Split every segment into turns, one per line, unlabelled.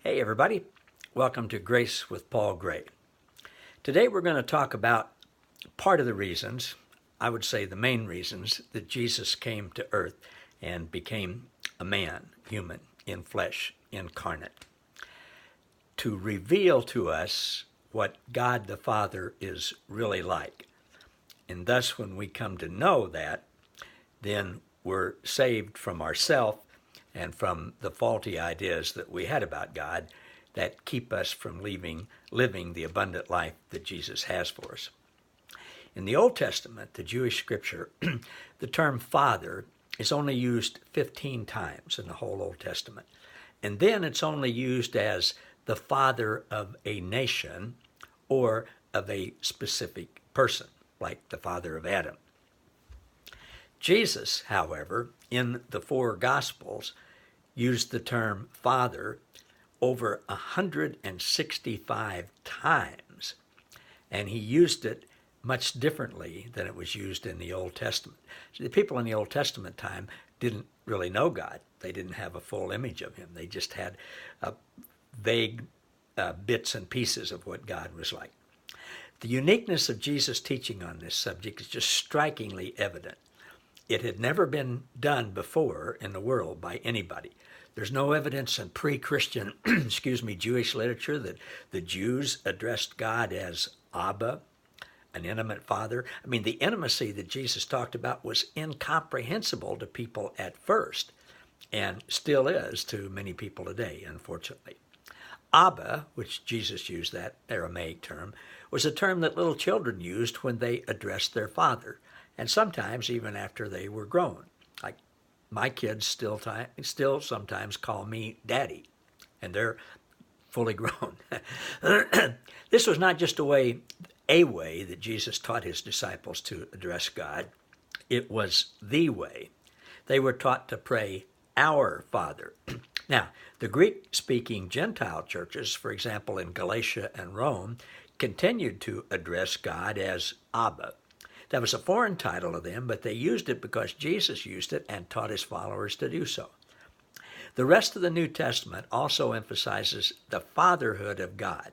Hey everybody, welcome to Grace with Paul Gray. Today we're going to talk about part of the reasons, I would say the main reasons, that Jesus came to earth and became a man, human, in flesh, incarnate, to reveal to us what God the Father is really like. And thus when we come to know that, then we're saved from ourself and from the faulty ideas that we had about God that keep us from living the abundant life that Jesus has for us. In the Old Testament, the Jewish scripture, the term Father is only used 15 times in the whole Old Testament. And then it's only used as the father of a nation or of a specific person, like the father of Adam. Jesus, however, in the four Gospels, used the term Father over 165 times, and he used it much differently than it was used in the Old Testament. So the people in the Old Testament time didn't really know God. They didn't have a full image of him. They just had vague bits and pieces of what God was like. The uniqueness of Jesus' teaching on this subject is just strikingly evident. It had never been done before in the world by anybody. There's no evidence in pre-Christian, Jewish literature that the Jews addressed God as Abba, an intimate father. I mean, the intimacy that Jesus talked about was incomprehensible to people at first, and still is to many people today, unfortunately. Abba, which Jesus used, that Aramaic term, was a term that little children used when they addressed their father, and sometimes even after they were grown. Like my kids still sometimes call me Daddy, and they're fully grown. This was not just a way that Jesus taught his disciples to address God. It was the way. They were taught to pray, Our Father. Now, the Greek-speaking Gentile churches, for example, in Galatia and Rome, continued to address God as Abba. That was a foreign title to them, but they used it because Jesus used it and taught his followers to do so. The rest of the New Testament also emphasizes the fatherhood of God.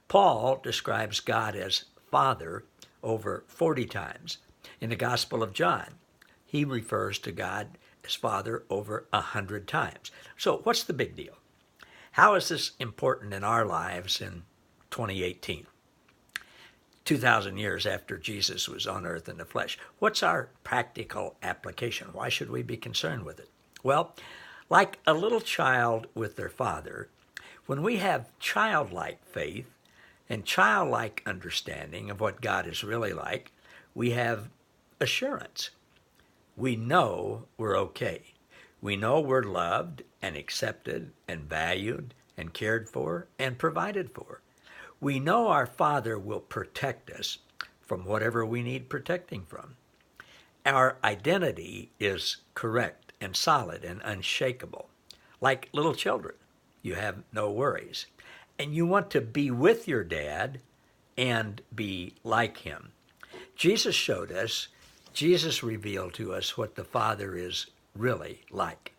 Paul describes God as Father over 40 times. In the Gospel of John, he refers to God as Father over 100 times. So what's the big deal? How is this important in our lives in 2018? 2,000 years after Jesus was on earth in the flesh. What's our practical application? Why should we be concerned with it? Well, like a little child with their father, when we have childlike faith and childlike understanding of what God is really like, we have assurance. We know we're okay. We know we're loved and accepted and valued and cared for and provided for. We know our Father will protect us from whatever we need protecting from. Our identity is correct and solid and unshakable. Like little children, you have no worries. And you want to be with your dad and be like him. Jesus revealed to us what the Father is really like.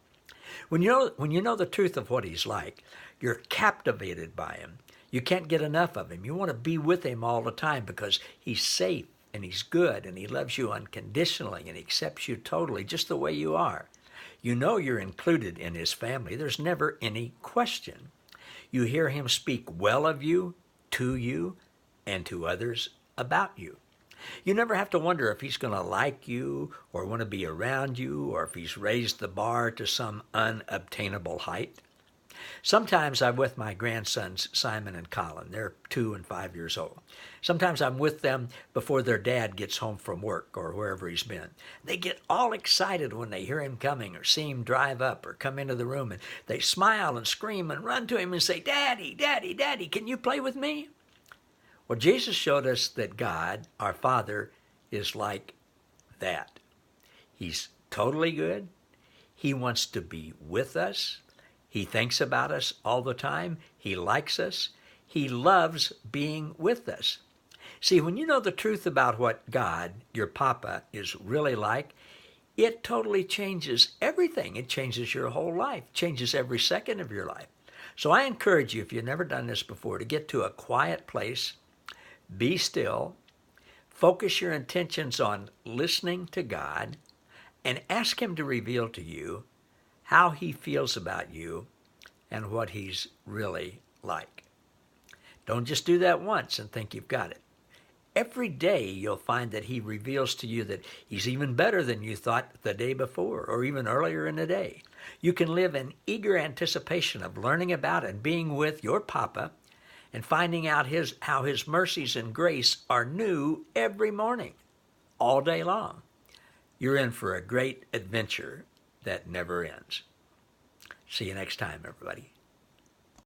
When you know the truth of what he's like, you're captivated by him. You can't get enough of him. You want to be with him all the time because he's safe and he's good and he loves you unconditionally and he accepts you totally just the way you are. You know you're included in his family. There's never any question. You hear him speak well of you, to you, and to others about you. You never have to wonder if he's going to like you or want to be around you or if he's raised the bar to some unobtainable height. Sometimes I'm with my grandsons, Simon and Colin. They're 2 and 5 years old. Sometimes I'm with them before their dad gets home from work or wherever he's been. They get all excited when they hear him coming or see him drive up or come into the room, and they smile and scream and run to him and say, Daddy, Daddy, Daddy, can you play with me? Well, Jesus showed us that God, our Father, is like that. He's totally good. He wants to be with us. He thinks about us all the time. He likes us. He loves being with us. See, when you know the truth about what God, your Papa, is really like, it totally changes everything. It changes your whole life, changes every second of your life. So I encourage you, if you've never done this before, to get to a quiet place, be still, focus your intentions on listening to God, and ask him to reveal to you how he feels about you and what he's really like. Don't just do that once and think you've got it. Every day you'll find that he reveals to you that he's even better than you thought the day before or even earlier in the day. You can live in eager anticipation of learning about and being with your Papa and finding out how his mercies and grace are new every morning, all day long. You're in for a great adventure that never ends. See you next time, everybody.